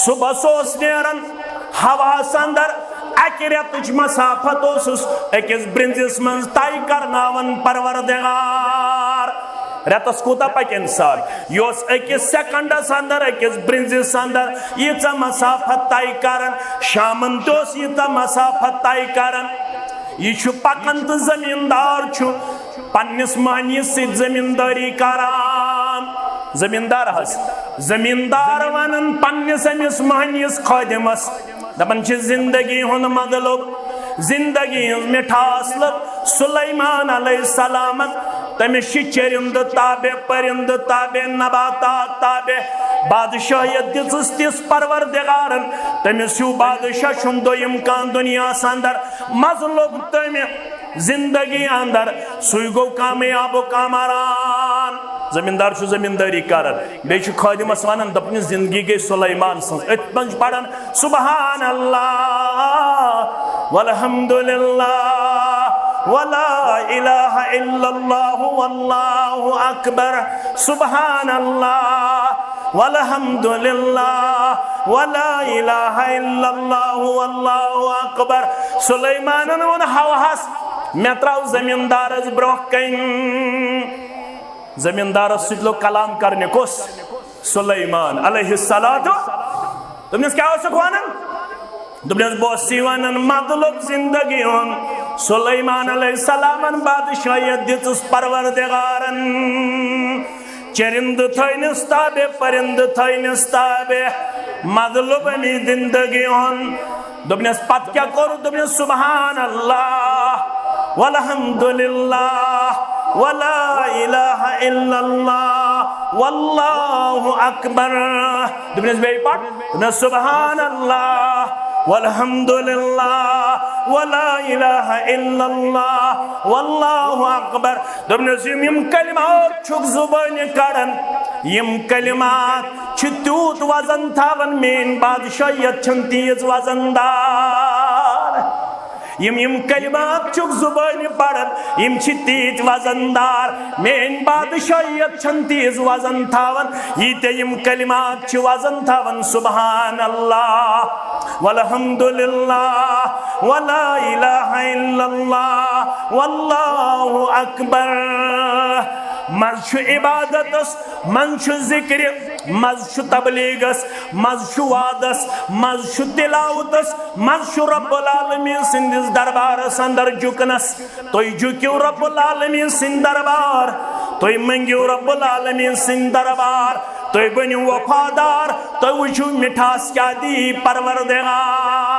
صبح سوس نیرن ہواس اندر اکہ ریتچ مسافت اوسس اکس برنزس من طے کرناون پروردگار ریتس کوتا پک انسان یہ اکس سیکنڈس اندر اکس برنزس اندر یہ مسافت طے کرن شامن توس یہ مسافت طے کرن یہ پکن تو زمیندار پنس مہنیس ست زمینداری کران زمیندار زمیندار ونن پنس امس مہنیس خادمس دپان زندگی ہند مطلب زندگی ہز مٹھاس لب سلیمان علیہ السلام تمس چرند تابع پرند تابع نباتات تابع بادشاہیت دس تس پروردگارن تمس ہو بادشاہ چھن دویم کان دنیا اندر مطلب تم زندگی اندر سوی گو کامیاب و کامران زمیندار چھو زمینداری کرن بیچ خادمس ونن دپن زندگی گئی سلیمان سن ات منج پڑھن سبحان اللہ والحمدللہ ولا الہ الا اللہ واللہ اکبر سبحان اللہ والحمدللہ ولا الہ الا اللہ واللہ اکبر سلیمانن ون ہوہس میں تراو زمیندارس برونہ کن زمیندارس ست لو کلام کرنے کس سلیمان علیہ السلام تمس کیا اوسک ونن دپنس بوسی ونن مطلب زندگی ہن سلیمان علیہ السلام بادشاہیت دتس پروردگارن چرند تھینس تابع پرند تھینس تابع مطلب امی زندگی ہن دپنس پت کیا کرو دپنس سبحان اللہ والحمدللہ ولا الہ الا اللہ واللہ اکبر دپنس بے پٹ دپنس سبحان اللہ والحمدللہ ولا الہ الا اللہ واللہ اکبر دپنس یم کلمات چھک زبان کڑن یم کلمات چھ تیوت وزن تھاون مین بادشاہیت چھن تیز وزن دار یم کلمات چھک زبان پڑھن یم چھ تیز وزن دار مین بادشاہیت چھن تیز وزن تھاون یہ یم کلمات چھ وزن تھاون سبحان اللہ والحمدللہ ولا الہ الا اللہ واللہ اکبر مز چھ عبادتس من چھ ذکر مز چھ تبلیغس مز چھ وعدس مز چھ تلاوتس مز چھ رب العالمین سندس دربارس اندر جھکنس توی جھکیو رب العالمین سند دربار توی منگیو رب العالمین سند دربار توی بنیو وفادار توی وچھو مٹھاس کیا دی پروردگار